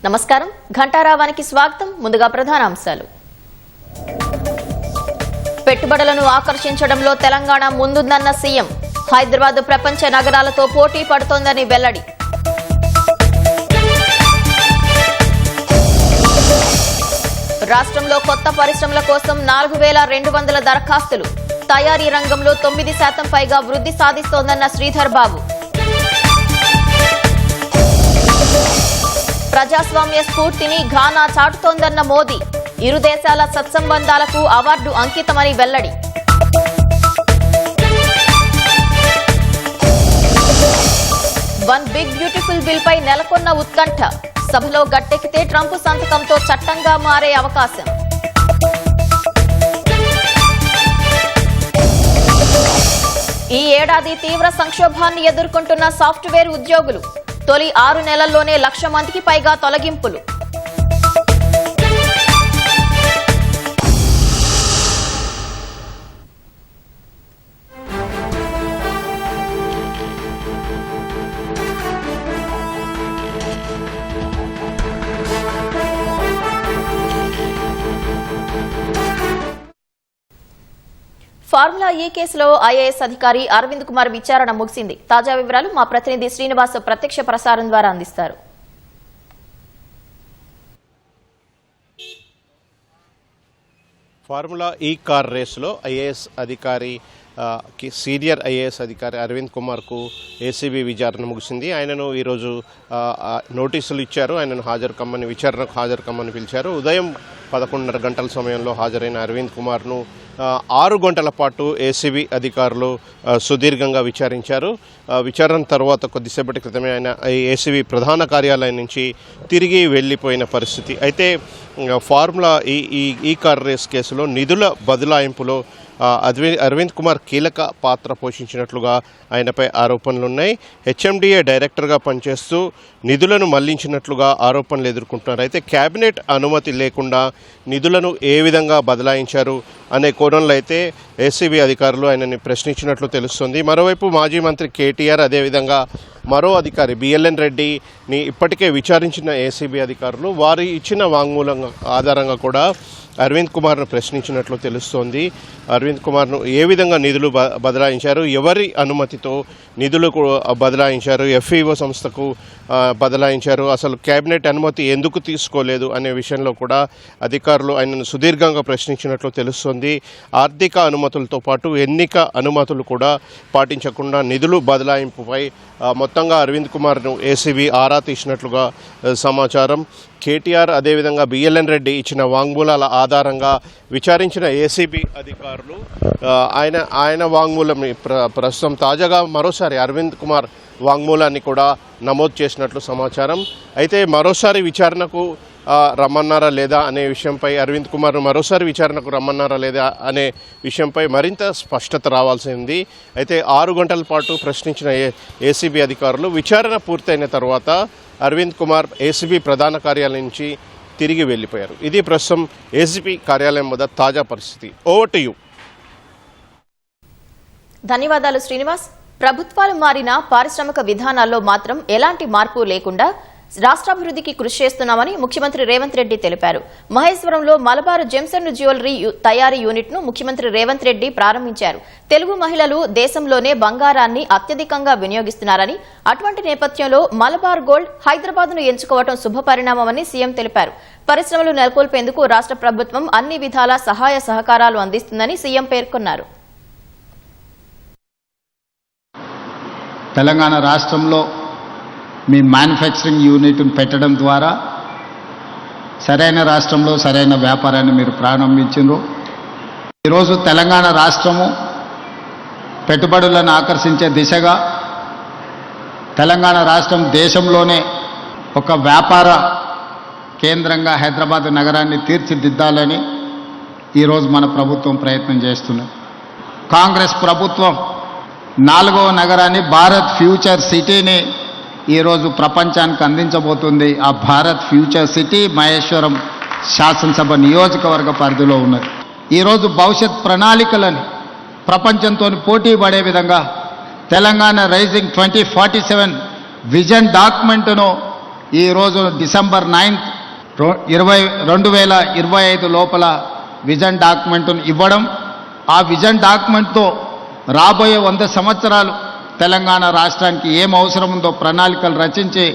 నమస్కారం ఘంటారావానికి స్వాగతం. ముందుగా ప్రధాన అంశాలు. పెట్టుబడులను ఆకర్షించడంలో తెలంగాణ ముందుందన్న సీఎం. హైదరాబాద్ ప్రపంచ నగరాలతో పోటీ పడుతోందని వెల్లడి. రాష్ట్రంలో కొత్త పరిశ్రమల కోసం 4200 దరఖాస్తులు. తయారీ రంగంలో 9% పైగా వృద్ధి సాధిస్తోందన్న శ్రీధర్ బాబు. ప్రజాస్వామ్య స్ఫూర్తిని ఘానా చాటుతోందన్న మోదీ. ఇరు దేశాల సత్సంబంధాలకు అవార్డు అంకితమని వెల్లడి. వన్ బిగ్ బ్యూటిఫుల్ బిల్ పై నెలకొన్న ఉత్కంఠ. సభలో గట్టెక్కితే ట్రంప్ సంతకంతో చట్టంగా మారే అవకాశం. ఈ ఏడాది తీవ్ర సంక్షోభాన్ని ఎదుర్కొంటున్న సాఫ్ట్వేర్ ఉద్యోగులు. తొలి 6 నెలల్లోనే 1,00,000 మందికి పైగా తొలగింపులు. ఫార్ములా ఈ కేసులో ఐఏఎస్ అధికారి అరవింద్ కుమార్ విచారణ ముగిసింది. తాజా వివరాలు మా ప్రతినిధి శ్రీనివాస్ ప్రత్యక్ష ప్రసారం ద్వారా అందిస్తారు. ఫార్ములా ఈ కార్ రేసులో ఐఏఎస్ అధికారి సీనియర్ ఐఏఎస్ అధికారి అరవింద్ కుమార్కు ఏసీబీ విచారణ ముగిసింది. ఆయనను ఈరోజు నోటీసులు ఇచ్చారు. ఆయనను విచారణకు హాజరు కమ్మని పిలిచారు. ఉదయం 11:30 గంటల సమయంలో హాజరైన అరవింద్ కుమార్ను 6 గంటల పాటు ఏసీబీ అధికారులు సుదీర్ఘంగా విచారించారు. విచారణ తర్వాత కొద్దిసేపటి క్రితమే ఆయన ఏసీబీ ప్రధాన కార్యాలయం నుంచి తిరిగి వెళ్లిపోయిన పరిస్థితి. అయితే ఫార్ములా ఈ కార్ రేస్ కేసులో నిధుల బదలాయింపులో అరవింద్ కుమార్ కీలక పాత్ర పోషించినట్లుగా ఆయనపై ఆరోపణలున్నాయి. హెచ్ఎండిఏ డైరెక్టర్గా పనిచేస్తూ నిధులను మళ్లించినట్లుగా ఆరోపణలు ఎదుర్కొంటున్నారు. అయితే కేబినెట్ అనుమతి లేకుండా నిధులను ఏ విధంగా బదలాయించారు అనే కోణంలో అయితే ఏసీబీ అధికారులు ఆయనని ప్రశ్నించినట్లు తెలుస్తుంది. మరోవైపు మాజీ మంత్రి కేటీఆర్, అదేవిధంగా మరో అధికారి బిఎల్ఎన్ రెడ్డిని ఇప్పటికే విచారించిన ఏసీబీ అధికారులు వారు ఇచ్చిన వాంగ్మూలం ఆధారంగా కూడా అరవింద్ కుమార్ను ప్రశ్నించినట్లు తెలుస్తోంది. అరవింద్ కుమార్ను ఏ విధంగా నిధులు బదలాయించారు, ఎవరి అనుమతితో నిధులు బదలాయించారు, ఎఫ్ఈఓ సంస్థకు బదలాయించారు, అసలు కేబినెట్ అనుమతి ఎందుకు తీసుకోలేదు అనే విషయంలో కూడా అధికారులు ఆయనను సుదీర్ఘంగా ప్రశ్నించినట్లు తెలుస్తోంది. ఆర్థిక అనుమతులతో పాటు ఎన్నిక అనుమతులు కూడా పాటించకుండా నిధులు బదలాయింపుపై మొత్తంగా అరవింద్ కుమార్ను ఏసీబీ ఆరా తీసినట్లుగా సమాచారం. కేటీఆర్, అదేవిధంగా బిఎల్ఎన్ రెడ్డి ఇచ్చిన వాంగ్మూలాల ఆధారంగా విచారించిన ఏసీబీ అధికారులు ఆయన వాంగ్మూలం ప్రస్తుతం తాజాగా మరోసారి అరవింద్ కుమార్ వాంగ్మూలాన్ని కూడా నమోదు చేసినట్లు సమాచారం. అయితే మరోసారి విచారణకు రమ్మన్నారా లేదా అనే విషయంపై, అరవింద్ కుమార్ను మరోసారి విచారణకు రమ్మన్నారా లేదా అనే విషయంపై మరింత స్పష్టత రావాల్సి ఉంది. అయితే 6 గంటల పాటు ప్రశ్నించిన ఏసీబీ అధికారులు విచారణ పూర్తయిన తర్వాత అరవింద్ కుమార్ ఏసీబీ ప్రధాన కార్యాలయం నుంచి తిరిగి వెళ్లిపోయారు. ఇది ప్రస్తుతం ఏసీబీ కార్యాలయం వద్ద తాజా పరిస్థితి. Over to you. ధన్యవాదాలు శ్రీనివాస్. ప్రభుత్వాలు మారిన పారిశ్రామిక విధానాల్లో మాత్రం ఎలాంటి మార్పు లేకుండా రాష్ట్రాభివృద్ధికి కృషి చేస్తున్నామని ముఖ్యమంత్రి రేవంత్ రెడ్డి తెలిపారు. మహేశ్వరంలో మలబార్ జెమ్స్ అండ్ జ్యువెలరీ తయారీ యూనిట్ ను ముఖ్యమంత్రి రేవంత్ రెడ్డి ప్రారంభించారు. తెలుగు మహిళలు దేశంలోనే బంగారాన్ని అత్యధికంగా వినియోగిస్తున్నారని, అటువంటి నేపథ్యంలో మలబార్ గోల్డ్ హైదరాబాద్ ను ఎంచుకోవడం శుభపరిణామమని సీఎం తెలిపారు. పరిశ్రమలు నెలకొల్పేందుకు రాష్ట్ర ప్రభుత్వం అన్ని విధాల సహాయ సహకారాలు అందిస్తుందని సీఎం పేర్కొన్నారు. తెలంగాణ రాష్ట్రంలో మీ మ్యానుఫ్యాక్చరింగ్ యూనిట్ను పెట్టడం ద్వారా సరైన రాష్ట్రంలో సరైన వ్యాపారాన్ని మీరు ప్రారంభించారు. ఈరోజు తెలంగాణ రాష్ట్రము పెట్టుబడులను ఆకర్షించే దిశగా తెలంగాణ రాష్ట్రం దేశంలోనే ఒక వ్యాపార కేంద్రంగా హైదరాబాద్ నగరాన్ని తీర్చిదిద్దాలని ఈరోజు మన ప్రభుత్వం ప్రయత్నం చేస్తున్నది. కాంగ్రెస్ ప్రభుత్వం 4వ నగరాన్ని భారత్ ఫ్యూచర్ సిటీని ఈరోజు ప్రపంచానికి అందించబోతుంది. ఆ భారత్ ఫ్యూచర్ సిటీ మహేశ్వరం శాసనసభ నియోజకవర్గ పరిధిలో ఉన్నది. ఈరోజు భవిష్యత్ ప్రణాళికలని ప్రపంచంతో పోటీ పడే విధంగా తెలంగాణ రైజింగ్ 2047 విజన్ డాక్యుమెంట్ను ఈరోజు డిసెంబర్ 9th 2025 లోపల విజన్ డాక్యుమెంట్ను ఇవ్వడం, ఆ విజన్ డాక్యుమెంట్తో రాబోయే 100 సంవత్సరాలు తెలంగాణ రాష్ట్రానికి ఏం అవసరం ఉందో ప్రణాళికలు రచించి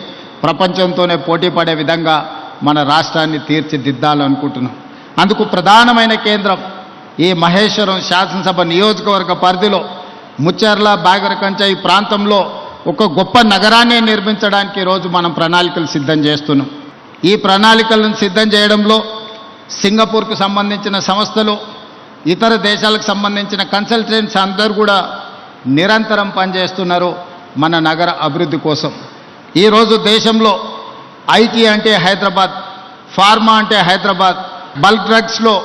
ప్రపంచంతోనే పోటీ పడే విధంగా మన రాష్ట్రాన్ని తీర్చిదిద్దాలనుకుంటున్నాం. అందుకు ప్రధానమైన కేంద్రం ఈ మహేశ్వరం శాసనసభ నియోజకవర్గ పరిధిలో ముచ్చెర్ల, బాగరకంచ ఈ ప్రాంతంలో ఒక గొప్ప నగరాన్ని నిర్మించడానికి ఈరోజు మనం ప్రణాళికలు సిద్ధం చేస్తున్నాం. ఈ ప్రణాళికలను సిద్ధం చేయడంలో సింగపూర్కు సంబంధించిన సంస్థలు, ఇతర దేశాలకు సంబంధించిన కన్సల్టెంట్స్ అందరూ కూడా నిరంతరం పనిచేస్తున్నారు మన నగర అభివృద్ధి కోసం. ఈరోజు దేశంలో ఐటీ అంటే హైదరాబాద్, ఫార్మా అంటే హైదరాబాద్, బల్క్ డ్రగ్స్లో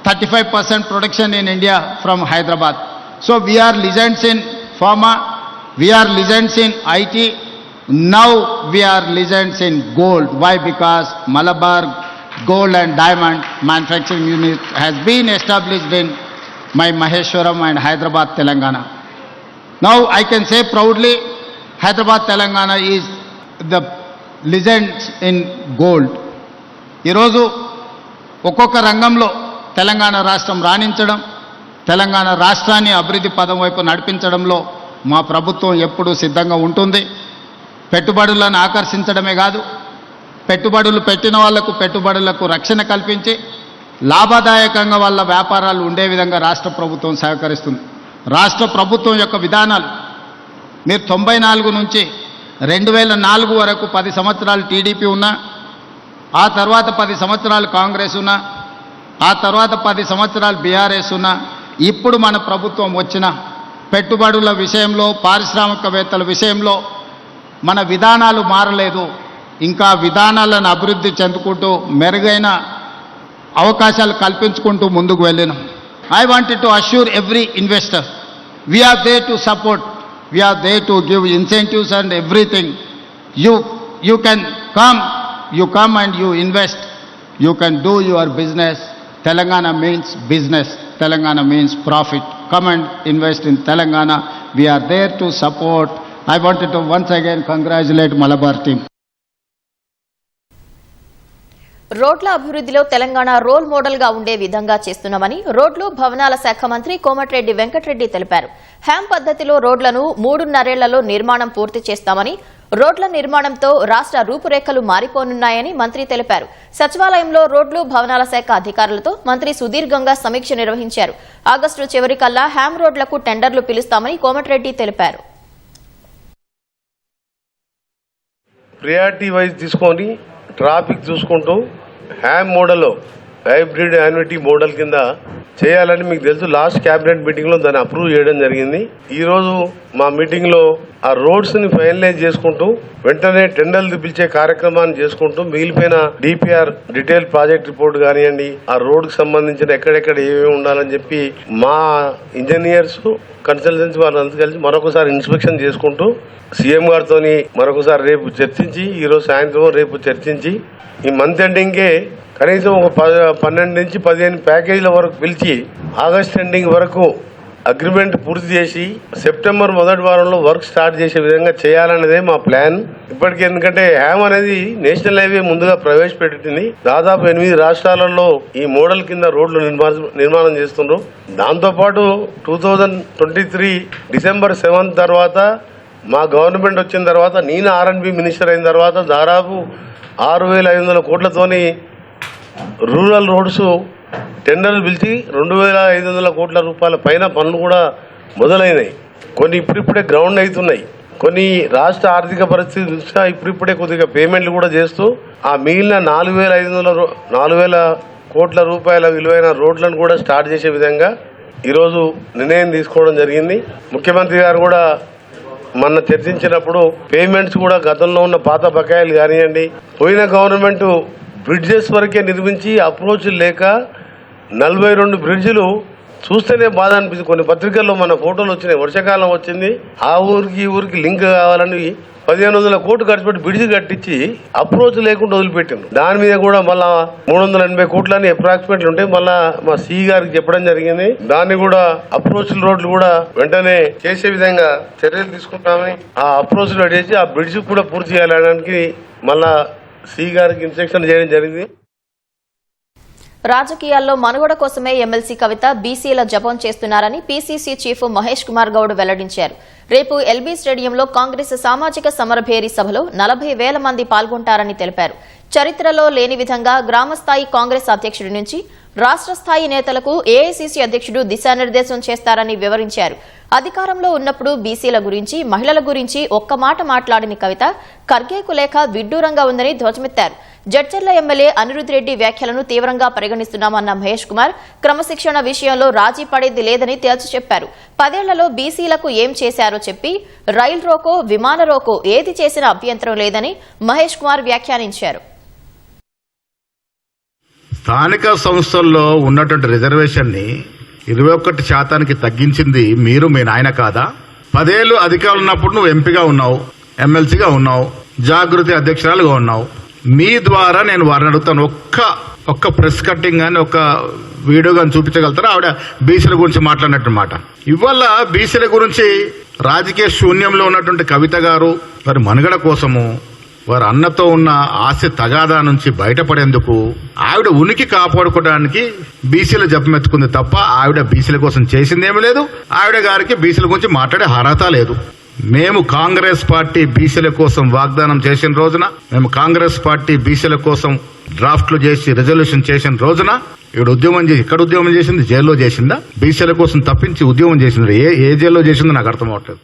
35% production in India from Hyderabad. So we are legends in pharma, we are legends in IT. Now we are legends in gold. Why? Because Malabar Gold and Diamond Manufacturing Unit has been established in my Maheshwaram and Hyderabad, Telangana. Now I can say proudly, Hyderabad, Telangana is the legends in gold. ఈరోజు ఒక్కొక్క రంగంలో తెలంగాణ రాష్ట్రం రాణించడం, తెలంగాణ రాష్ట్రాన్ని అభివృద్ధి పదం వైపు నడిపించడంలో మా ప్రభుత్వం ఎప్పుడూ సిద్ధంగా ఉంటుంది. పెట్టుబడులను ఆకర్షించడమే కాదు, పెట్టుబడులు పెట్టిన వాళ్లకు పెట్టుబడులకు రక్షణ కల్పించి లాభదాయకంగా వాళ్ళ వ్యాపారాలు ఉండే విధంగా రాష్ట్ర ప్రభుత్వం సహకరిస్తుంది. రాష్ట్ర ప్రభుత్వం యొక్క విధానాలు మీరు 94 నుంచి 2004 వరకు 10 సంవత్సరాలు టీడీపీ ఉన్నా, ఆ తర్వాత 10 సంవత్సరాలు కాంగ్రెస్ ఉన్నా, ఆ తర్వాత 10 సంవత్సరాలు బీఆర్ఎస్ ఉన్నా, ఇప్పుడు మన ప్రభుత్వం వచ్చిన పెట్టుబడుల విషయంలో, పారిశ్రామికవేత్తల విషయంలో మన విధానాలు మారలేదు. ఇంకా విధానాలను అభివృద్ధి చెందుకుంటూ మెరుగైన అవకాశాలు కల్పించుకుంటూ ముందుకు వెళ్ళినాం. I wanted to assure every investor we are there to support, we are there to give incentives and everything. You can come and you invest, you can do your business. Telangana means business, Telangana means profit. Come and invest in Telangana, we are there to support. I wanted to once again congratulate Malabar team. రోడ్ల అభివృద్ధిలో Telangana role model గా ఉండే విధంగా చేస్తున్నామని రోడ్లు భవనాల శాఖ మంత్రి కోమటిరెడ్డి వెంకటరెడ్డి తెలిపారు. హ్యామ్ పద్ధతిలో రోడ్లను 3.5 ఏళ్లలో నిర్మాణం పూర్తి చేస్తామని, రోడ్ల నిర్మాణంతో రాష్ట్ర రూపురేఖలు మారిపోనున్నాయని మంత్రి తెలిపారు. సచివాలయంలో రోడ్లు భవనాల శాఖ అధికారులతో మంత్రి సుదీర్ఘంగా సమీక్ష నిర్వహించారు. ఆగస్టు చివరికల్లా హ్యామ్ రోడ్లకు టెండర్లు పిలుస్తామని కోమటిరెడ్డి తెలిపారు. ప్రియారిటీ వైజ్ తీసుకొని ట్రాఫిక్ చూసుకుంటూ HAM model, hybrid annuity model కింద చేయాలని మీకు తెలుసు. లాస్ట్ క్యాబినెట్ మీటింగ్లో దాన్ని అప్రూవ్ చేయడం జరిగింది. ఈరోజు మా మీటింగ్లో ఆ రోడ్స్ని ఫైనలైజ్ చేసుకుంటూ వెంటనే టెండర్లు పిలిచే కార్యక్రమాన్ని చేసుకుంటూ మిగిలిపోయిన డిపిఆర్ డీటెయిల్ ప్రాజెక్ట్ రిపోర్ట్ కానివ్వండి, ఆ రోడ్కి సంబంధించిన ఎక్కడెక్కడ ఏమేమి ఉండాలని చెప్పి మా ఇంజనీర్స్, కన్సల్టెన్సీ వాళ్ళంతా కలిసి మరొకసారి ఇన్స్పెక్షన్ చేసుకుంటూ సీఎం గారితో మరొకసారి రేపు చర్చించి, ఈరోజు సాయంత్రం రేపు చర్చించి ఈ మంత్ ఎండింగే కనీసం ఒక 12 నుంచి 15 ప్యాకేజీల వరకు పిలిచి ఆగస్ట్ ఎండింగ్ వరకు అగ్రిమెంట్ పూర్తి చేసి సెప్టెంబర్ మొదటి వారంలో వర్క్ స్టార్ట్ చేసే విధంగా చేయాలనేదే మా ప్లాన్. ఇప్పటికీ ఎందుకంటే హ్యామ్ అనేది నేషనల్ హైవే ముందుగా ప్రవేశపెట్టింది. దాదాపు 8 రాష్ట్రాలలో ఈ మోడల్ కింద రోడ్లు నిర్మాణం చేస్తున్నారు. దాంతోపాటు 2023 డిసెంబర్ 7 తర్వాత మా గవర్నమెంట్ వచ్చిన తర్వాత, నేను R&B మినిస్టర్ అయిన తర్వాత దాదాపు 6,500 కోట్లతోని రూరల్ రోడ్స్ టెండర్లు పిలిచి 2,500 కోట్ల రూపాయల పైన పనులు కూడా మొదలైనాయి. కొన్ని ఇప్పుడిప్పుడే గ్రౌండ్ అవుతున్నాయి. కొన్ని రాష్ట్ర ఆర్థిక పరిస్థితి దృష్ట్యా ఇప్పుడిప్పుడే కొద్దిగా పేమెంట్లు కూడా చేస్తూ ఆ మిగిలిన 4,000 కోట్ల రూపాయల విలువైన రోడ్లను కూడా స్టార్ట్ చేసే విధంగా ఈరోజు నిర్ణయం తీసుకోవడం జరిగింది. ముఖ్యమంత్రి గారు కూడా మొన్న చర్చించినప్పుడు పేమెంట్స్ కూడా గతంలో ఉన్న పాత బకాయిలు కానివ్వండి, పోయిన గవర్నమెంట్ బ్రిడ్జెస్ వరకే నిర్మించి అప్రోచ్ లేక 42 బ్రిడ్జిలు చూస్తేనే బాధ అనిపిస్తుంది. కొన్ని పత్రికల్లో మన ఫోటోలు వచ్చినాయి, వర్షాకాలం వచ్చింది, ఆ ఊరికి ఈ ఊరికి లింక్ కావాలని 1500 కోట్లు ఖర్చు పెట్టి బ్రిడ్జ్ కట్టించి అప్రోచ్ లేకుండా వదిలిపెట్టాను. దాని మీద కూడా మళ్ళా 380 కోట్లని అప్రాక్సిమేట్లీ ఉంటాయి. మళ్ళా మా సి గారికి చెప్పడం జరిగింది, దాన్ని కూడా అప్రోచ్ రోడ్లు కూడా వెంటనే చేసే విధంగా చర్యలు తీసుకుంటామని, ఆ అప్రోచ్ రోడ్ చేసి ఆ బ్రిడ్జ్ కూడా పూర్తి చేయాలనడానికి మళ్ళా సి గారికి ఇన్స్ట్రక్షన్ చేయడం జరిగింది. రాజకీయాల్లో మనుగడ కోసమే ఎమ్మెల్సీ కవిత బీసీల జపం చేస్తున్నారని పీసీసీ చీఫ్ మహేష్ కుమార్ గౌడ్ వెల్లడించారు. రేపు ఎల్బీ స్టేడియంలో కాంగ్రెస్ సామాజిక సమరభేరి సభలో 40,000 మంది పాల్గొంటారని తెలిపారు. చరిత్రలో లేని విధంగా గ్రామస్థాయి కాంగ్రెస్ అధ్యక్షుడి నుంచి రాష్ట్ర స్థాయి నేతలకు ఏఐసీసీ అధ్యక్షుడు దిశానిర్దేశం చేస్తారని వివరించారు. అధికారంలో ఉన్నప్పుడు బీసీల గురించి, మహిళల గురించి ఒక్క మాట మాట్లాడిన కవిత ఖర్గేకు లేఖ విడ్డూరంగా ఉందని ధ్వజమెత్తారు. జడ్చర్ల ఎమ్మెల్యే అనిరుద్ రెడ్డి వ్యాఖ్యలను తీవ్రంగా పరిగణిస్తున్నామన్న మహేష్ కుమార్ క్రమశిక్షణ విషయంలో రాజీ పడేది లేదని తేల్చి చెప్పారు. 10 ఏళ్లలో బీసీలకు ఏం చేశారో చెప్పి రైల్ రోకో, విమాన రోకో ఏది చేసినా అభ్యంతరం లేదని మహేష్ కుమార్ వ్యాఖ్యానించారు. స్థానిక సంస్థల్లో ఉన్నటువంటి రిజర్వేషన్ ని 21% తగ్గించింది మీరు, మీ నాయన కాదా? 10 ఏళ్లు అధికారులు ఉన్నప్పుడు నువ్వు ఎంపీగా ఉన్నావు, ఎమ్మెల్సీగా ఉన్నావు, జాగృతి అధ్యక్షురాలుగా ఉన్నావు. మీ ద్వారా నేను వారిని అడుగుతాను, ఒక్క ప్రెస్ కట్టింగ్ గాని ఒక వీడియో గాని చూపించగలుగుతారా? ఆవిడ బీసీల గురించి మాట్లాడినట్టు మాట. ఇవాళ బీసీల గురించి రాజకీయ శూన్యంలో ఉన్నటువంటి కవిత గారు వారి మనుగడ కోసము, వారి అన్నతో ఉన్న ఆస్తి తగాదా నుంచి బయటపడేందుకు ఆవిడ ఉనికి కాపాడుకోవడానికి బీసీల జపమెత్తుకుంది తప్ప ఆవిడ బీసీల కోసం చేసిందేమీ లేదు. ఆవిడ గారికి బీసీల గురించి మాట్లాడే అర్హత లేదు. మేము కాంగ్రెస్ పార్టీ బీసీల కోసం వాగ్దానం చేసిన రోజున, మేము కాంగ్రెస్ పార్టీ బీసీల కోసం డ్రాఫ్ట్లు చేసి రిజల్యూషన్ చేసిన రోజున ఇక్కడ ఉద్యమం చేసింది జైల్లో చేసిందా? బీసీల కోసం తప్పించి ఉద్యమం చేసింది ఏ జైల్లో చేసిందో నాకు అర్థం అవట్లేదు.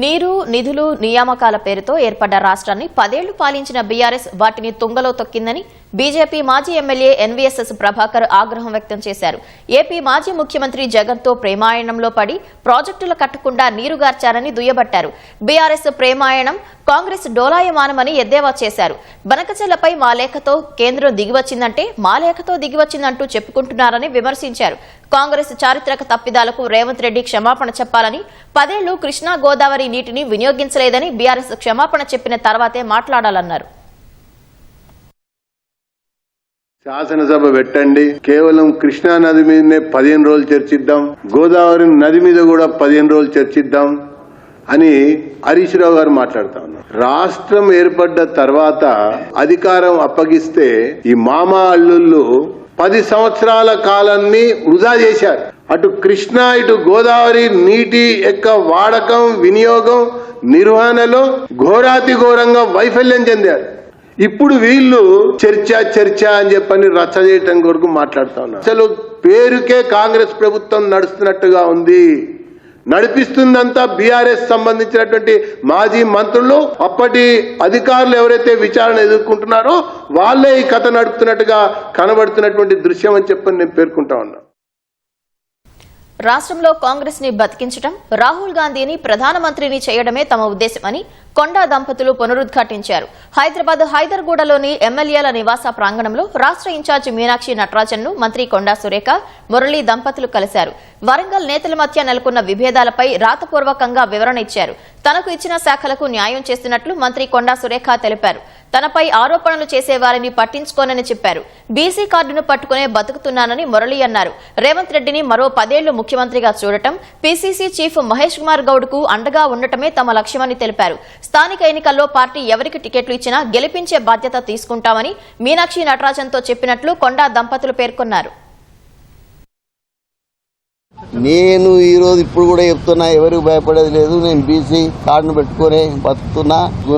నీరు, నిధులు, నియామకాల పేరుతో ఏర్పడ్డ రాష్ట్రాన్ని 10 ఏళ్లు పాలించిన బీఆర్ఎస్ వాటిని తుంగలో తొక్కిందని బీజేపీ మాజీ ఎమ్మెల్యే ఎన్వీఎస్ఎస్ ప్రభాకర్ ఆగ్రహం వ్యక్తం చేశారు. ఏపీ మాజీ ముఖ్యమంత్రి జగన్తో ప్రేమాయణంలో పడి ప్రాజెక్టులు కట్టకుండా నీరుగార్చారని దుయ్యబట్టారు. బీఆర్ఎస్ ప్రేమాయణం కాంగ్రెస్ డోలాయమానమని ఎద్దేవా చేశారు. బనకచెల్లపై మా లేఖతో కేంద్రం దిగివచ్చిందంటే మా లేఖతో దిగివచ్చిందంటూ చెప్పుకుంటున్నారని విమర్శించారు. కాంగ్రెస్ చారిత్రక తప్పిదాలకు రేవంత్ రెడ్డి క్షమాపణ చెప్పాలని, 10 ఏళ్లు కృష్ణా గోదావరి నీటిని వినియోగించలేదని బీఆర్ఎస్ క్షమాపణ చెప్పిన తర్వాతే మాట్లాడాలన్నారు. శాసనసభ పెట్టండి, కేవలం కృష్ణా నది మీదనే 15 రోజులు చర్చిద్దాం, గోదావరి నది మీద కూడా 15 రోజులు చర్చిద్దాం అని హరీష్ రావు గారు మాట్లాడుతా ఉన్నారు. రాష్ట్రం ఏర్పడ్డ తర్వాత అధికారం అప్పగిస్తే ఈ మామా అల్లుళ్ళు 10 సంవత్సరాల కాలాన్ని వృధా చేశారు. అటు కృష్ణా ఇటు గోదావరి నీటి యొక్క వాడకం, వినియోగం, నిర్వహణలో ఘోరాతి ఘోరంగా వైఫల్యం చెందారు. ఇప్పుడు వీళ్ళు చర్చ అని చెప్పని రచ్చ చేయటం కొరకు మాట్లాడుతా ఉన్నారు. అసలు పేరుకే కాంగ్రెస్ ప్రభుత్వం నడుస్తున్నట్టుగా ఉంది. నడిపిస్తుందంతా బీఆర్ఎస్ సంబంధించినటువంటి మాజీ మంత్రులు, అప్పటి అధికారులు ఎవరైతే విచారణ ఎదుర్కొంటున్నారో వాళ్ళే ఈ కథ నడుపుతున్నట్టుగా కనబడుతున్నటువంటి దృశ్యం అని చెప్పని నేను పేర్కొంటా ఉన్నా. రాష్ట్రంలో కాంగ్రెస్ ని బతికించడం, రాహుల్ గాంధీని ప్రధానమంత్రిని చేయడమే తమ ఉద్దేశమని కొండా దంపతులు పునరుద్ఘాటించారు. హైదరాబాద్ హైదర్గూడలోని ఎమ్మెల్యేల నివాస ప్రాంగణంలో రాష్ట్ర ఇన్ఛార్జి మీనాక్షి నటరాజన్ ను మంత్రి కొండా సురేఖ, మురళీ దంపతులు కలిశారు. వరంగల్ నేతల మధ్య నెలకొన్న విభేదాలపై రాతపూర్వకంగా వివరణ ఇచ్చారు. తనకు ఇచ్చిన శాఖలకు న్యాయం చేస్తున్నట్లు మంత్రి కొండా సురేఖ తెలిపారు. తనపై ఆరోపణలు చేసేవారిని పట్టించుకోనని చెప్పారు. బీసీ కార్డును పట్టుకునే బతుకుతున్నానని మురళి అన్నారు. రేవంత్ రెడ్డిని మరో 10 ఏళ్లు ముఖ్యమంత్రిగా చూడటం, పీసీసీ చీఫ్ మహేష్ కుమార్ గౌడ్ కు అండగా ఉండటమే తమ లక్ష్యమని తెలిపారు. స్థానిక ఎన్నికల్లో పార్టీ ఎవరికి టికెట్లు ఇచ్చినా గెలిపించే బాధ్యత తీసుకుంటామని మీనాక్షి నటరాజన్తో చెప్పినట్లు కొండా దంపతులు పేర్కొన్నారు. నేను ఈరోజు ఇప్పుడు కూడా చెప్తున్నా, ఎవరికి భయపడేది లేదు. నేను బీసీ కార్డును పెట్టుకుని బతుకుతున్నా.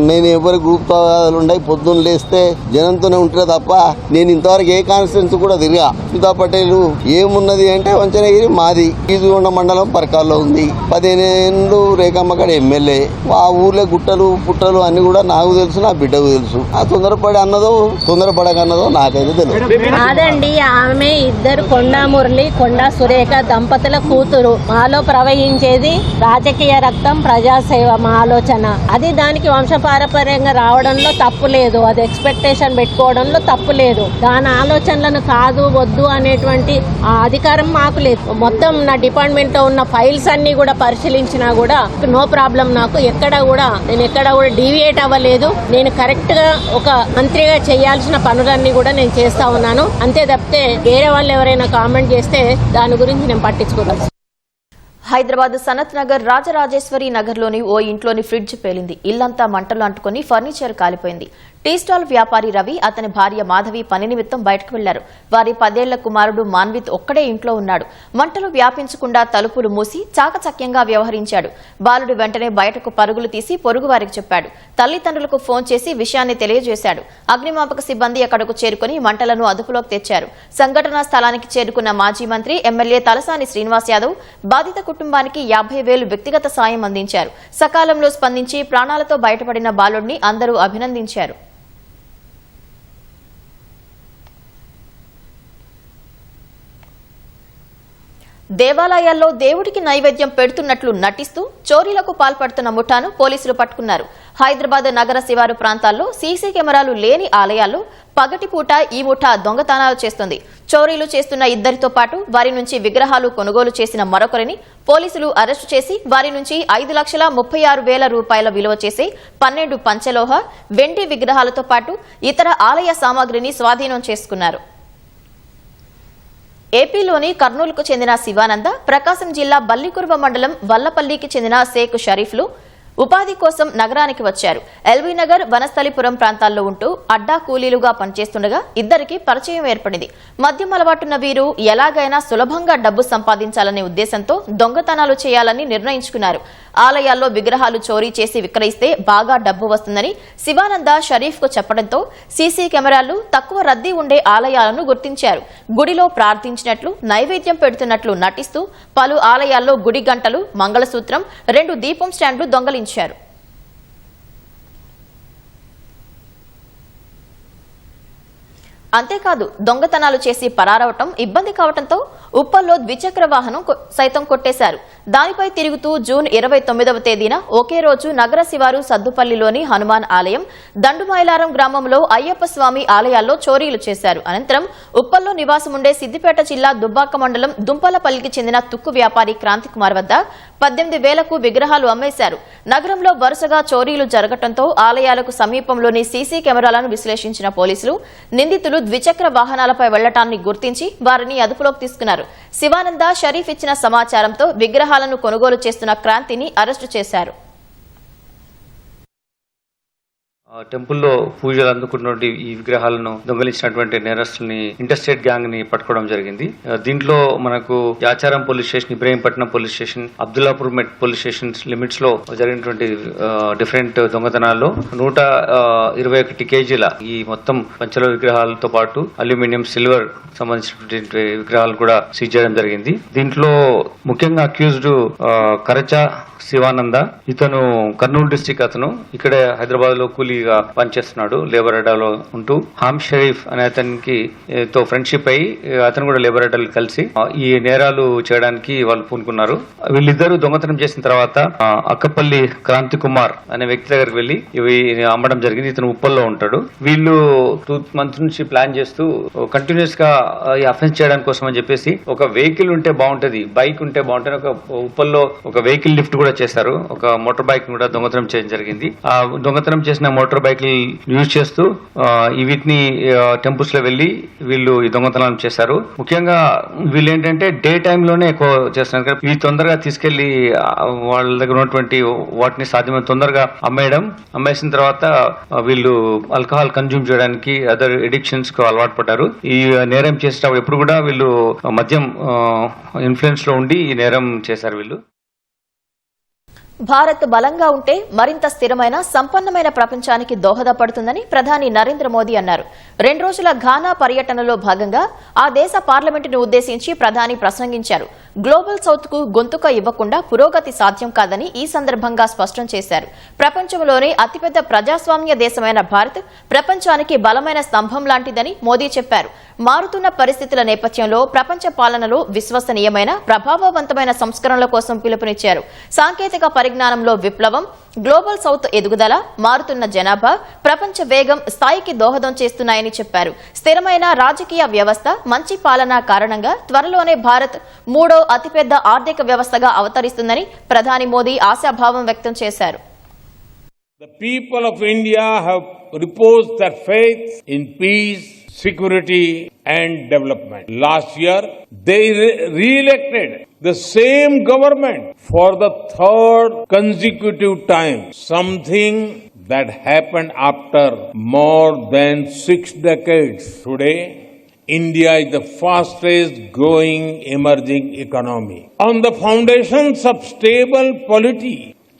నేను ఎవరి గ్రూప్ తగాదాలు ఉన్నాయి, పొద్దున్న లేస్తే జనంతోనే ఉంటా తప్ప నేను ఇంతవరకు ఏ కాన్స్టిట్యూన్స్ కూడా తిరిగా. సుధా పటేల్ ఏమున్నది అంటే వంచనగిరి మాది, ఈజుగొండ మండలం పరకాల్లో ఉంది. 15 ఏళ్ళు రేఖమ్మ కాడ ఎమ్మెల్యే. ఆ ఊర్లో గుట్టలు పుట్టలు అన్ని కూడా నాకు తెలుసు, నా బిడ్డకు తెలుసు. ఆ తొందరపడి అన్నదో తొందరపడకన్నదో నాకైతే తెలియదు. కాదండి, ఆమె ఇద్దరు కొండా మురళి కొండా సురేఖ దంపతులకు కూతురు. మాలో ప్రవహించేది రాజకీయ రక్తం, ప్రజాసేవ మా ఆలోచన. అది దానికి వంశపారపర్యంగా రావడంలో తప్పు లేదు, అది ఎక్స్పెక్టేషన్ పెట్టుకోవడంలో తప్పు లేదు. దాని ఆలోచనలను కాదు వద్దు అనేటువంటి ఆ అధికారం మాకు లేదు. మొత్తం నా డిపార్ట్మెంట్ లో ఉన్న ఫైల్స్ అన్ని కూడా పరిశీలించినా కూడా నో ప్రాబ్లం. నాకు నేను ఎక్కడ కూడా డీవియేట్ అవ్వలేదు. నేను కరెక్ట్ గా ఒక మంత్రిగా చేయాల్సిన పనులన్నీ కూడా నేను చేస్తా ఉన్నాను. అంతే తప్పితే వేరే వాళ్ళు ఎవరైనా కామెంట్ చేస్తే దాని గురించి నేను పట్టించుకోలేదు. హైదరాబాద్ సనత్ నగర్ రాజరాజేశ్వరి నగర్లోని ఓ ఇంట్లోని ఫ్రిడ్జ్ పేలింది. ఇల్లంతా మంటలు అంటుకుని ఫర్నిచర్ కాలిపోయింది. టీ స్టాల్ వ్యాపారి రవి, అతని భార్య మాధవి పని నిమిత్తం బయటకు వెళ్లారు. వారి 10 ఏళ్ల కుమారుడు మాన్విత్ ఒక్కడే ఇంట్లో ఉన్నాడు. మంటలు వ్యాపించకుండా తలుపులు మూసి చాకచక్యంగా వ్యవహరించాడు. బాలుడు వెంటనే బయటకు పరుగులు తీసి పొరుగు వారికి చెప్పాడు. తల్లిదండ్రులకు ఫోన్ చేసి విషయాన్ని తెలియజేశాడు. అగ్నిమాపక సిబ్బంది అక్కడకు చేరుకుని మంటలను అదుపులోకి తెచ్చారు. సంఘటనా స్థలానికి చేరుకున్న మాజీ మంత్రి ఎమ్మెల్యే తలసాని శ్రీనివాస్ యాదవ్ బాధిత కుటుంబానికి 50,000 వ్యక్తిగత సాయం అందించారు. సకాలంలో స్పందించి ప్రాణాలతో బయటపడిన బాలుడిని అందరూ అభినందించారు. దేవాలయాల్లో దేవుడికి నైవేద్యం పెడుతున్నట్లు నటిస్తూ చోరీలకు పాల్పడుతున్న ముఠాను పోలీసులు పట్టుకున్నారు. హైదరాబాద్ నగర శివారు ప్రాంతాల్లో సీసీ కెమెరాలు లేని ఆలయాల్లో పగటిపూట ఈ ముఠా దొంగతనాలు చేస్తుంది. చోరీలు చేస్తున్న ఇద్దరితో పాటు వారి నుంచి విగ్రహాలు కొనుగోలు చేసిన మరొకరిని పోలీసులు అరెస్టు చేసి వారి నుంచి 5,36,000 రూపాయల విలువ చేసే 12 పంచలోహ వెండి విగ్రహాలతో పాటు ఇతర ఆలయ సామాగ్రిని స్వాధీనం చేసుకున్నారు. ఏపీలోని కర్నూలుకు చెందిన శివానంద, ప్రకాశం జిల్లా బల్లికుర్వ మండలం వల్లపల్లికి చెందిన షేక్ షరీఫ్లు ఉపాధి కోసం నగరానికి వచ్చారు. ఎల్బీ నగర్, వనస్థలిపురం ప్రాంతాల్లో ఉంటూ అడ్డా కూలీలుగా పనిచేస్తుండగా ఇద్దరికి పరిచయం ఏర్పడింది. మద్యం అలవాటున్న వీరు ఎలాగైనా సులభంగా డబ్బు సంపాదించాలనే ఉద్దేశంతో దొంగతనాలు చేయాలని నిర్ణయించుకున్నారు. ఆలయాల్లో విగ్రహాలు చోరీ చేసి విక్రయిస్తే బాగా డబ్బు వస్తుందని శివానంద షరీఫ్ కు చెప్పడంతో సీసీ కెమెరాలు తక్కువ రద్దీ ఉండే ఆలయాలను గుర్తించారు. గుడిలో ప్రార్థించినట్లు, నైవేద్యం పెడుతున్నట్లు నటిస్తూ పలు ఆలయాల్లో గుడి గంటలు, మంగళసూత్రం, 2 దీపం స్టాండ్లు దొంగలించారు. అంతేకాదు దొంగతనాలు చేసి పరారవటం ఇబ్బంది కావడంతో ఉప్పల్లో ద్విచక్ర వాహనం సైతం కొట్టేశారు. దానిపై తిరుగుతూ జూన్ 29వ తేదీన ఒకే రోజు నగర శివారు సద్దుపల్లిలోని హనుమాన్ ఆలయం, దండుమైలారం గ్రామంలో అయ్యప్ప స్వామి ఆలయాల్లో చోరీలు చేశారు. అనంతరం ఉప్పల్లో నివాసముండే సిద్దిపేట జిల్లా దుబ్బాక మండలం దుంపలపల్లికి చెందిన తుక్కు వ్యాపారి క్రాంతికుమార్ వద్ద 18,000కు విగ్రహాలు అమ్మేశారు. నగరంలో వరుసగా చోరీలు జరగడంతో ఆలయాలకు సమీపంలోని సీసీ కెమెరాలను విశ్లేషించిన పోలీసులు నిందితులు ద్విచక్ర వాహనాలపై వెళ్లటాన్ని గుర్తించి వారిని అదుపులోకి తీసుకున్నారు. శివానంద షరీఫ్ ఇచ్చిన సమాచారంతో విగ్రహాలను కొనుగోలు చేస్తున్న క్రాంతిని అరెస్టు చేశారు. టెంపుల్లో పూజలు అందుకున్నటువంటి ఈ విగ్రహాలను దొంగలించినటువంటి నేరస్తుల్ని ఇంటర్స్టేట్ గ్యాంగ్ ని పట్టుకోవడం జరిగింది. దీంట్లో మనకు Yacharam police station, Ibrahimpatnam police station, Abdullapur Met police station limits లో జరిగినటువంటి డిఫరెంట్ దొంగతనాల్లో 121 కేజీల ఈ మొత్తం పంచల విగ్రహాలతో పాటు అల్యూమినియం, సిల్వర్ సంబంధించినటువంటి విగ్రహాలు కూడా సీజ్ చేయడం జరిగింది. దీంట్లో ముఖ్యంగా అక్యూజ్డ్ కరచా శివానంద, ఇతను కర్నూలు డిస్టిక్, అతను ఇక్కడే హైదరాబాద్ లో కూలీగా పనిచేస్తున్నాడు, లేబర్ అడ్డాలో ఉంటూ. హామ్ షరీఫ్ అనే అతనికి తో ఫ్రెండ్షిప్ అయ్యి అతను కూడా లేబర్ అడ్డాలు కలిసి ఈ నేరాలు చేయడానికి వాళ్ళు పూనుకున్నారు. వీళ్ళిద్దరూ దొంగతనం చేసిన తర్వాత అక్కపల్లి క్రాంతి కుమార్ అనే వ్యక్తి దగ్గరికి వెళ్లి ఇవి అమ్మడం జరిగింది. ఇతను ఉప్పల్లో ఉంటాడు. వీళ్ళు 2 months నుంచి ప్లాన్ చేస్తూ కంటిన్యూస్ గా ఈ అఫెన్స్ చేయడానికి కోసం అని చెప్పేసి ఒక వెహికల్ ఉంటే బాగుంటది, బైక్ ఉంటే బాగుంటుంది, ఒక ఉప్పల్లో ఒక వెహికల్ లిఫ్ట్ కూడా చేశారు. ఒక మోటార్ బైక్ కూడా దొంగతనం చేయడం జరిగింది. ఆ దొంగతనం చేసిన మోటార్ బైక్ యూజ్ చేస్తూ వీటిని టెంపుల్స్ లో వెళ్లి వీళ్ళు ఈ దొంగతనం చేశారు. ముఖ్యంగా వీళ్ళు ఏంటంటే డే టైమ్ లోనే ఎక్కువ చేస్తున్నారు. ఇవి తొందరగా తీసుకెళ్లి వాళ్ళ దగ్గర ఉన్నటువంటి వాటిని సాధ్యమైన తొందరగా అమ్మేసిన తర్వాత వీళ్ళు ఆల్కహాల్ కన్జ్యూమ్ చేయడానికి, అదర్ ఎడిక్షన్స్ కు అలవాటు పడ్డారు. ఈ నేరం చేసేటప్పుడు ఎప్పుడు కూడా వీళ్ళు మద్యం ఇన్ఫ్లుయెన్స్ లో ఉండి ఈ నేరం చేశారు. వీళ్ళు భారత్ బలంగా ఉంటే మరింత స్థిరమైన సంపన్నమైన ప్రపంచానికి దోహదపడుతుందని ప్రధాని నరేంద్ర మోదీ అన్నారు. 2 రోజుల ఘానా పర్యటనలో భాగంగా ఆ దేశ పార్లమెంటును ఉద్దేశించి ప్రధాని ప్రసంగించారు. గ్లోబల్ సౌత్ కు గొంతుక ఇవ్వకుండా పురోగతి సాధ్యం కాదని ఈ సందర్భంగా స్పష్టం చేశారు. ప్రపంచంలోనే అతిపెద్ద ప్రజాస్వామ్య దేశమైన భారత్ ప్రపంచానికి బలమైన స్తంభం లాంటిదని మోదీ చెప్పారు. మారుతున్న పరిస్థితుల నేపథ్యంలో ప్రపంచ పాలనలో విశ్వసనీయమైన ప్రభావవంతమైన సంస్కరణల కోసం పిలుపునిచ్చారు. సాంకేతిక పరిజ్ఞానంలో విప్లవం, గ్లోబల్ సౌత్ ఎదుగుదల, మారుతున్న జనాభా, ప్రపంచ వేగం స్థాయికి దోహదం చేస్తున్నాయని చెప్పారు. స్థిరమైన రాజకీయ వ్యవస్థ, మంచి పాలన కారణంగా త్వరలోనే భారత్ 3వ అతిపెద్ద ఆర్థిక వ్యవస్థగా అవతరిస్తుందని ప్రధాని మోదీ ఆశాభావం వ్యక్తం చేశారు. The people of India have reposed their faith in peace, security and development. Last year, they re-elected the same government for the 3rd consecutive time, something that happened after more than 6 decades. Today, India is the fastest growing emerging economy. On the foundations of stable polity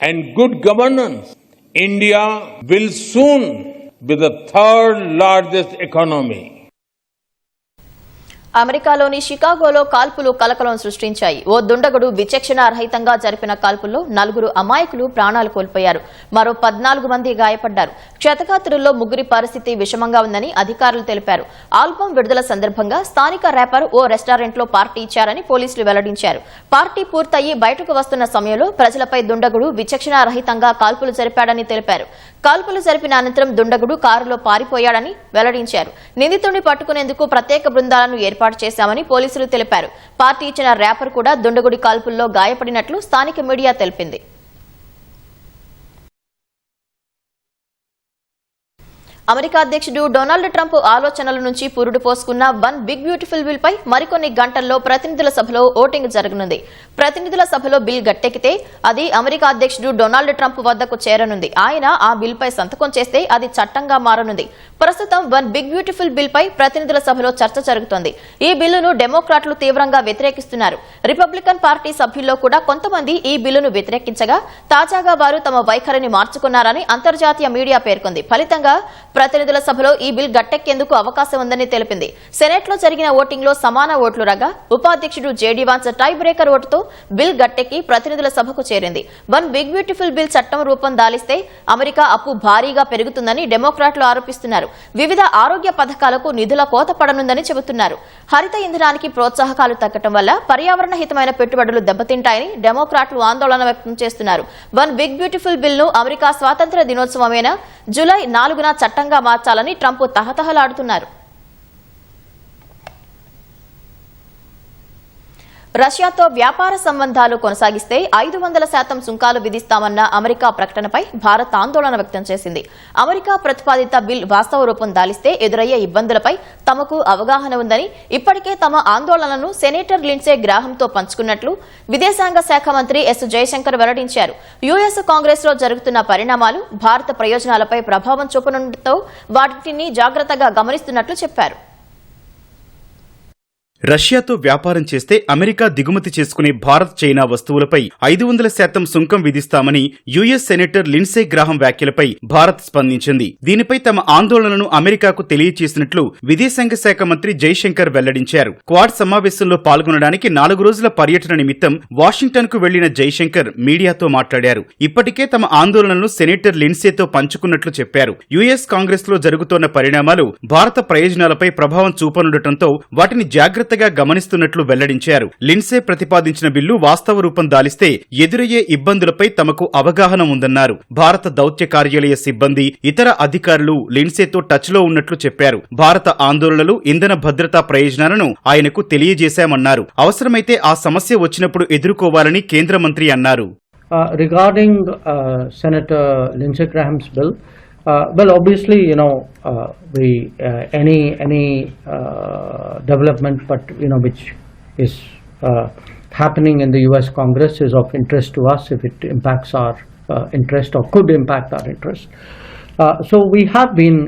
and good governance, India will soon be the 3rd largest economy. అమెరికాలోని షికాగోలో కాల్పులు కలకలం సృష్టించాయి. ఓ దుండగుడు విచక్షణ రహితంగా జరిపిన కాల్పుల్లో 4 అమాయకులు ప్రాణాలు కోల్పోయారు. మరో 14 మంది గాయపడ్డారు. క్షతగాత్రుల్లో 3 పరిస్థితి విషమంగా ఉందని అధికారులు తెలిపారు. ఆల్బం విడుదల సందర్భంగా స్థానిక ర్యాపర్ ఓ రెస్టారెంట్లో పార్టీ ఇచ్చారని పోలీసులు వెల్లడించారు. పార్టీ పూర్తయి బయటకు వస్తున్న సమయంలో ప్రజలపై దుండగుడు విచక్షణ రహితంగా కాల్పులు జరిపాడని తెలిపారు. కాల్పులు జరిపిన అనంతరం దుండగుడు కారులో పారిపోయాడని వెల్లడించారు. నిందితుడిని పట్టుకునేందుకు ప్రత్యేక బృందాలను ఏర్పాటు చేశామని పోలీసులు తెలిపారు. పార్టీ ఇచ్చిన ర్యాపర్ కూడా దుండగుడి కాల్పుల్లో గాయపడినట్లు స్థానిక మీడియా తెలిపింది. అమెరికా అధ్యక్షుడు డొనాల్డ్ ట్రంప్ ఆలోచనల నుంచి పురుడు పోసుకున్న వన్ బిగ్ బ్యూటిఫుల్ బిల్ పై మరికొన్ని గంటల్లో ప్రతినిధుల సభలో ఓటింగ్ జరగనుంది. ప్రతినిధుల సభలో బిల్ గట్టెక్కితే అది అమెరికా అధ్యక్షుడు డొనాల్డ్ ట్రంప్ వద్దకు చేరనుంది. ఆయన ఆ బిల్ పై సంతకం చేస్తే అది చట్టంగా మారనుంది. ప్రస్తుతం వన్ బిగ్ బ్యూటిఫుల్ బిల్ పై ప్రతినిధుల సభలో చర్చ జరుగుతోంది. ఈ బిల్లును డెమోక్రాట్లు తీవ్రంగా వ్యతిరేకిస్తున్నారు. రిపబ్లికన్ పార్టీ సభ్యుల్లో కూడా కొంతమంది ఈ బిల్లును వ్యతిరేకించగా తాజాగా వారు తమ వైఖరిని మార్చుకున్నారని అంతర్జాతీయ మీడియా పేర్కొంది. ఫలితంగా ప్రతినిధుల సభలో ఈ బిల్ గట్టెక్కేందుకు అవకాశం ఉందని తెలిపింది. సెనెట్ లో జరిగిన ఓటింగ్ లో సమాన ఓట్లు రాగా ఉపాధ్యక్షుడు జేడీ వాన్స్ టై బ్రేకర్ ఓటుతో బిల్ గట్టెక్కి ప్రతినిధుల సభకు చేరింది. వన్ బిగ్ బ్యూటిఫుల్ బిల్ చట్టం రూపం దాలిస్తే అమెరికా అప్పు భారీగా పెరుగుతుందని డెమోక్రాట్లు ఆరోపిస్తున్నారు. వివిధ ఆరోగ్య పథకాలకు నిధుల కోత పడనుందని చెబుతున్నారు. హరిత ఇంధనానికి ప్రోత్సాహకాలు తగ్గటం వల్ల పర్యావరణ హితమైన పెట్టుబడులు దెబ్బతింటాయని డెమోక్రాట్లు ఆందోళన వ్యక్తం చేస్తున్నారు. వన్ బిగ్ బ్యూటిఫుల్ బిల్ ను అమెరికా స్వాతంత్ర్య దినోత్సవమైన జూలై 4న చట్టంగా మార్చాలని ట్రంప్ తహతహలాడుతున్నారు. రష్యాతో వ్యాపార సంబంధాలు కొనసాగిస్తే 500% సుంకాలు విధిస్తామన్న అమెరికా ప్రకటనపై భారత్ ఆందోళన వ్యక్తం చేసింది. అమెరికా ప్రతిపాదిత బిల్ వాస్తవ రూపం దాలిస్తే ఎదురయ్యే ఇబ్బందులపై తమకు అవగాహన ఉందని, ఇప్పటికే తమ ఆందోళనను సెనేటర్ లిండ్సే గ్రాహంతో పంచుకున్నట్లు విదేశాంగ శాఖ మంత్రి ఎస్ జయశంకర్ వెల్లడించారు. యుఎస్ కాంగ్రెస్ లో జరుగుతున్న పరిణామాలు భారత ప్రయోజనాలపై ప్రభావం చూపనుండటంతో వాటిని జాగ్రత్తగా గమనిస్తున్నట్లు చెప్పారు. రష్యాతో వ్యాపారం చేస్తే అమెరికా దిగుమతి చేసుకునే భారత్ చైనా వస్తువులపై 500% సుంకం విధిస్తామని యుఎస్ సెనేటర్ లిండ్సే గ్రాహం వ్యాఖ్యలపై భారత్ స్పందించింది. దీనిపై తమ ఆందోళనను అమెరికాకు తెలియజేసినట్లు విదేశాంగ శాఖ మంత్రి జైశంకర్ వెల్లడించారు. క్వాడ్ సమావేశంలో పాల్గొనడానికి 4 రోజుల పర్యటన నిమిత్తం వాషింగ్టన్ కు వెళ్లిన జైశంకర్ మీడియాతో మాట్లాడారు. ఇప్పటికే తమ ఆందోళనను సెనేటర్ లిండ్సేతో పంచుకున్నట్లు చెప్పారు. యుఎస్ కాంగ్రెస్ లో జరుగుతోన్న పరిణామాలు భారత ప్రయోజనాలపై ప్రభావం చూపనుండటంతో వాటిని జాగ్రత్తగా గమనిస్తున్నట్లు వెల్లడించారు. లిండ్సే ప్రతిపాదించిన బిల్లు వాస్తవ రూపం దాలిస్తే ఎదురయ్యే ఇబ్బందులపై తమకు అవగాహన ఉందన్నారు. భారత దౌత్య కార్యాలయ సిబ్బంది, ఇతర అధికారులు లిండ్సేతో టచ్ లో ఉన్నట్లు చెప్పారు. భారత ఆందోళనలు, ఇంధన భద్రతా ప్రయోజనాలను ఆయనకు తెలియజేశామన్నారు. అవసరమైతే ఆ సమస్య వచ్చినప్పుడు ఎదుర్కోవాలని కేంద్ర మంత్రి అన్నారు. Regarding senator Lindsey Graham's bill, well, obviously, any development, but which is happening in the U.S. Congress is of interest to us if it impacts our interest or could impact our interest. So we have been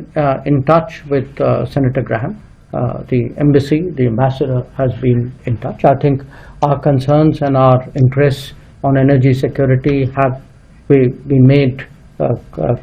in touch with Senator Graham. The embassy, the ambassador has been in touch. I think our concerns and our interests on energy security have we made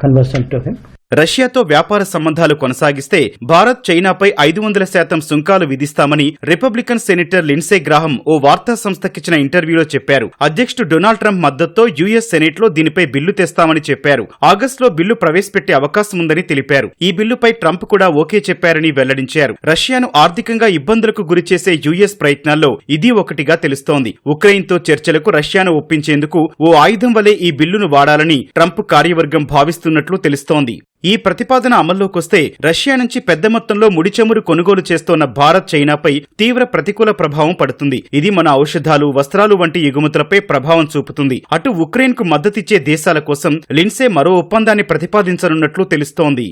conversant to him. రష్యాతో వ్యాపార సంబంధాలు కొనసాగిస్తే భారత్ చైనాపై 500% సుంకాలు విధిస్తామని Republican senator Lindsay Graham ఓ వార్తా సంస్థకిచ్చిన ఇంటర్వ్యూలో చెప్పారు. అధ్యక్షుడు Donald Trump మద్దతుతో యుఎస్ సెనేట్ లో దీనిపై బిల్లు తెస్తామని చెప్పారు. ఆగస్టులో బిల్లు ప్రవేశపెట్టే అవకాశం ఉందని తెలిపారు. ఈ బిల్లుపై ట్రంప్ కూడా ఓకే చెప్పారని వెల్లడించారు. రష్యాను ఆర్థికంగా ఇబ్బందులకు గురిచేసే యుఎస్ ప్రయత్నాల్లో ఇది ఒకటిగా తెలుస్తోంది. ఉక్రెయిన్తో చర్చలకు రష్యాను ఒప్పించేందుకు ఓ ఆయుధం వలె ఈ బిల్లును వాడాలని ట్రంప్ కార్యవర్గం భావిస్తున్నట్లు తెలుస్తోంది. ఈ ప్రతిపాదన అమల్లోకొస్తే రష్యా నుంచి పెద్ద మొత్తంలో ముడి చమురు కొనుగోలు చేస్తోన్న భారత్ చైనాపై తీవ్ర ప్రతికూల ప్రభావం పడుతుంది. ఇది మన ఔషధాలు, వస్త్రాలు వంటి ఎగుమతులపై ప్రభావం చూపుతుంది. అటు ఉక్రెయిన్ కు మద్దతిచ్చే దేశాల కోసం లిండ్సే మరో ఒప్పందాన్ని ప్రతిపాదించనున్నట్లు తెలుస్తోంది.